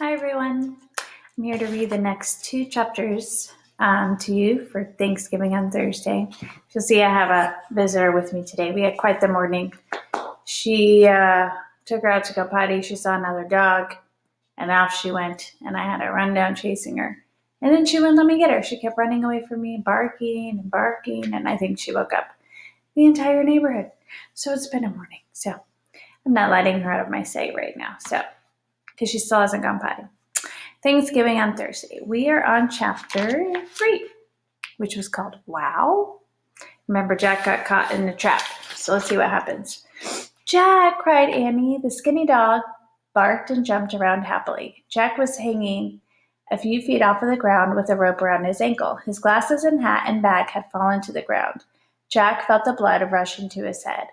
Hi, everyone. I'm here to read the next two chapters to you for Thanksgiving on Thursday. You'll see I have a visitor with me today. We had quite the morning. She took her out to go potty. She saw another dog, and off she went, and I had to run down chasing her. And then she wouldn't let me get her. She kept running away from me, barking and barking, and I think she woke up the entire neighborhood. So it's been a morning. So I'm not letting her out of my sight right now. So because she still hasn't gone potty. Thanksgiving on Thursday. We are on chapter 3, which was called Wow. Remember, Jack got caught in the trap. So let's see what happens. Jack, cried Annie. The skinny dog barked and jumped around happily. Jack was hanging a few feet off of the ground with a rope around his ankle. His glasses and hat and bag had fallen to the ground. Jack felt the blood rushing to his head.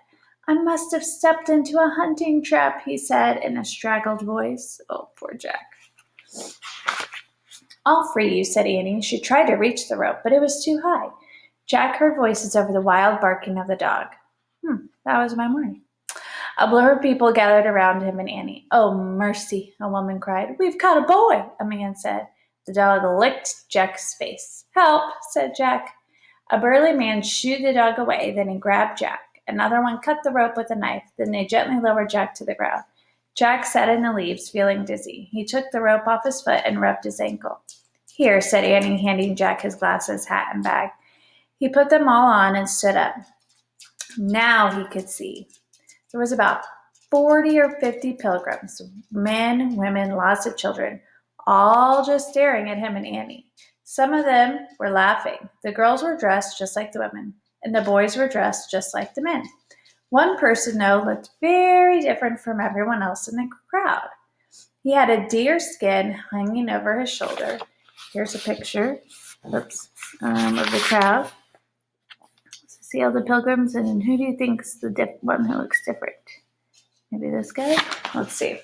I must have stepped into a hunting trap, he said in a straggled voice. Oh, poor Jack. I'll free you, said Annie. She tried to reach the rope, but it was too high. Jack heard voices over the wild barking of the dog. That was my morning. A blur of people gathered around him and Annie. Oh, mercy, a woman cried. We've caught a boy, a man said. The dog licked Jack's face. Help, said Jack. A burly man shooed the dog away, then he grabbed Jack. Another one cut the rope with a knife, then they gently lowered Jack to the ground. Jack sat in the leaves, feeling dizzy. He took the rope off his foot and rubbed his ankle. Here, said Annie, handing Jack his glasses, hat, and bag. He put them all on and stood up. Now he could see. There was about 40 or 50 pilgrims, men, women, lots of children, all just staring at him and Annie. Some of them were laughing. The girls were dressed just like the women, and the boys were dressed just like the men. One person, though, looked very different from everyone else in the crowd. He had a deer skin hanging over his shoulder. Here's a picture of the crowd. See all the pilgrims, and who do you think's the one who looks different? Maybe this guy? Let's see.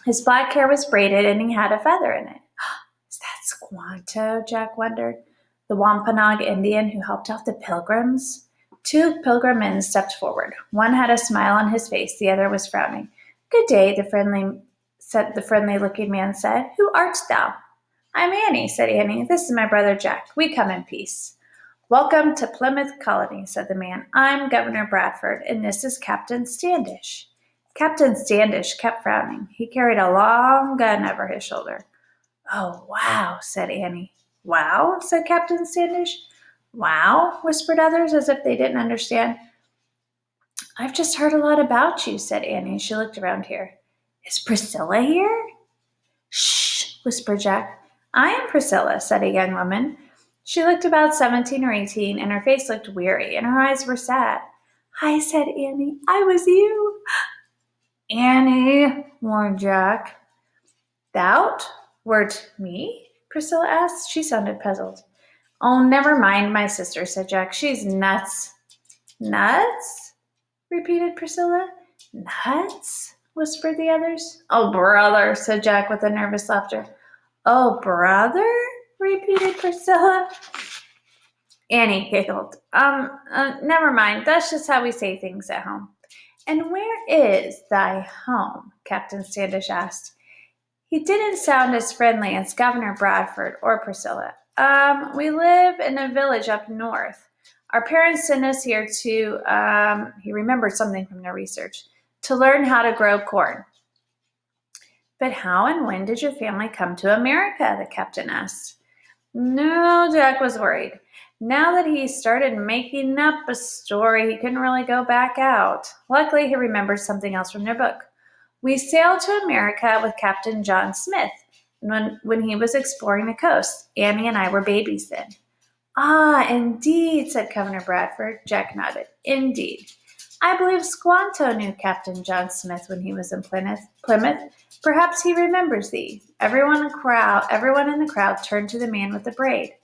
His black hair was braided, and he had a feather in it. Is that Squanto? Jack wondered. The Wampanoag Indian who helped out the pilgrims? Two pilgrim men stepped forward. One had a smile on his face, the other was frowning. Good day, the friendly-looking man said. Who art thou? I'm Annie, said Annie. This is my brother Jack. We come in peace. Welcome to Plymouth Colony, said the man. I'm Governor Bradford, and this is Captain Standish. Captain Standish kept frowning. He carried a long gun over his shoulder. Oh, wow, said Annie. Wow, said Captain Standish. Wow, whispered others as if they didn't understand. I've just heard a lot about you, said Annie. She looked around here. Is Priscilla here? Shh, whispered Jack. I am Priscilla, said a young woman. She looked about 17 or 18, and her face looked weary, and her eyes were sad. Hi, said Annie. I was you. Annie, warned Jack. Thou wert me? Priscilla asked. She sounded puzzled. Oh, never mind my sister, said Jack. She's nuts. Nuts? Repeated Priscilla. Nuts? Whispered the others. Oh, brother, said Jack with a nervous laughter. Oh, brother? Repeated Priscilla. Annie giggled. Never mind. That's just how we say things at home. And where is thy home? Captain Standish asked. He didn't sound as friendly as Governor Bradford or Priscilla. We live in a village up north. Our parents sent us here to, he remembered something from their research, to learn how to grow corn. But how and when did your family come to America? The captain asked. No, Jack was worried. Now that he started making up a story, he couldn't really go back out. Luckily, he remembered something else from their book. We sailed to America with Captain John Smith when he was exploring the coast. Annie and I were babies then. Ah, indeed, said Governor Bradford. Jack nodded. Indeed. I believe Squanto knew Captain John Smith when he was in Plymouth. Perhaps he remembers thee. Everyone in the crowd turned to the man with the braid.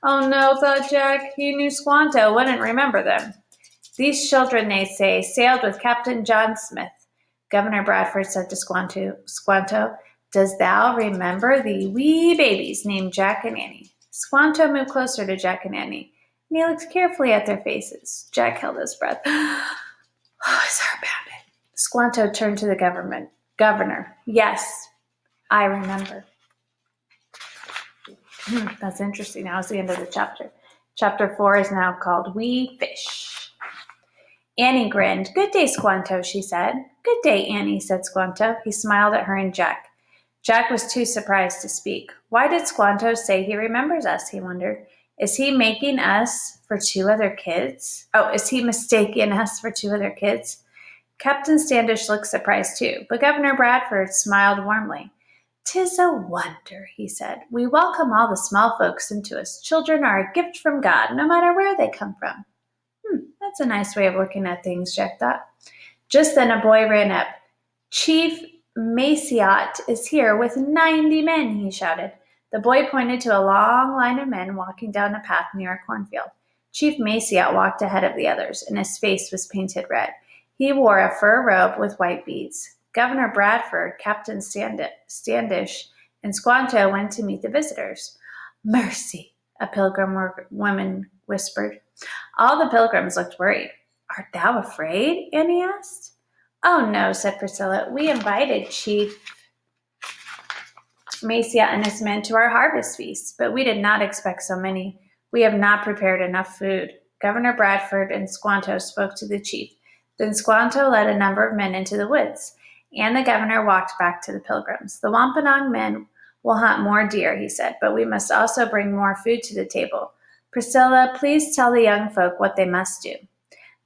Oh no, thought Jack. He knew Squanto wouldn't remember them. These children, they say, sailed with Captain John Smith. Governor Bradford said to Squanto, does thou remember the wee babies named Jack and Annie? Squanto moved closer to Jack and Annie, and he looked carefully at their faces. Jack held his breath. Oh, his heart pounded. Squanto turned to the governor. Yes, I remember. That's interesting. That was the end of the chapter. Chapter 4 is now called We Fish. Annie grinned. Good day, Squanto, she said. Good day, Annie, said Squanto. He smiled at her and Jack. Jack was too surprised to speak. Why did Squanto say he remembers us, he wondered. Is he making us for 2 other kids? Oh, is he mistaking us for 2 other kids? Captain Standish looked surprised too, but Governor Bradford smiled warmly. 'Tis a wonder, he said. We welcome all the small folks into us. Children are a gift from God, no matter where they come from. That's a nice way of looking at things, Jack thought. Just then a boy ran up. Chief Maciot is here with 90 men, he shouted. The boy pointed to a long line of men walking down a path near a cornfield. Chief Maciot walked ahead of the others, and his face was painted red. He wore a fur robe with white beads. Governor Bradford, Captain Standish, and Squanto went to meet the visitors. Mercy, a pilgrim woman whispered. All the pilgrims looked worried. Art thou afraid? Annie asked. Oh, no, said Priscilla. We invited Chief Maciot and his men to our harvest feast, but we did not expect so many. We have not prepared enough food. Governor Bradford and Squanto spoke to the chief. Then Squanto led a number of men into the woods, and the governor walked back to the pilgrims. The Wampanoag men will hunt more deer, he said, but we must also bring more food to the table. Priscilla, please tell the young folk what they must do.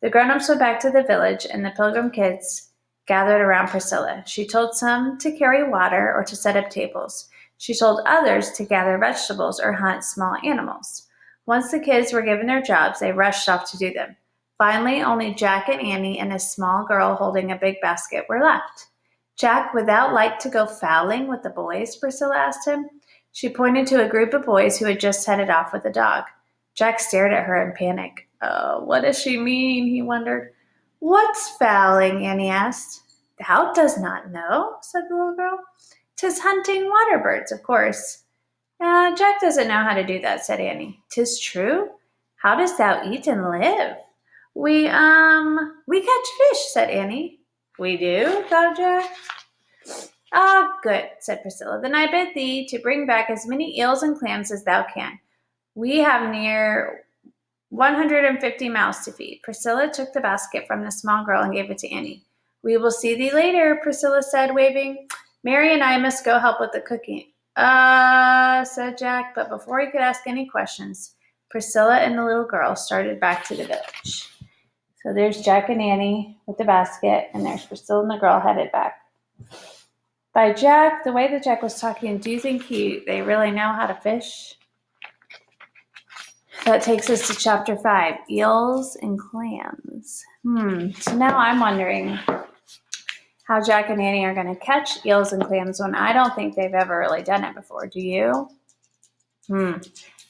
The grown-ups went back to the village, and the pilgrim kids gathered around Priscilla. She told some to carry water or to set up tables. She told others to gather vegetables or hunt small animals. Once the kids were given their jobs, they rushed off to do them. Finally, only Jack and Annie and a small girl holding a big basket were left. Jack, would thou like to go fowling with the boys? Priscilla asked him. She pointed to a group of boys who had just headed off with a dog. Jack stared at her in panic. Oh, what does she mean? He wondered. What's fowling? Annie asked. Thou does not know, said the little girl. 'Tis hunting water birds, of course. Jack doesn't know how to do that, said Annie. 'Tis true. How dost thou eat and live? We catch fish, said Annie. We do, thought Jack. Ah, good, said Priscilla. Then I bid thee to bring back as many eels and clams as thou can. We have near 150 mouths to feed. Priscilla took the basket from the small girl and gave it to Annie. We will see thee later, Priscilla said, waving. Mary and I must go help with the cooking. Said Jack, but before he could ask any questions, Priscilla and the little girl started back to the village. So there's Jack and Annie with the basket, and there's Priscilla and the girl headed back. By Jack, the way that Jack was talking, do you think they really know how to fish? That takes us to chapter 5, eels and clams. So now I'm wondering how Jack and Annie are going to catch eels and clams when I don't think they've ever really done it before. Do you?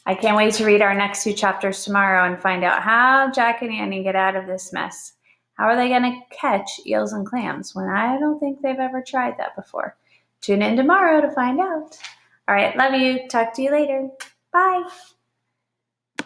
I can't wait to read our next 2 chapters tomorrow and find out how Jack and Annie get out of this mess. How are they going to catch eels and clams when I don't think they've ever tried that before? Tune in tomorrow to find out. All right, love you. Talk to you later. Bye.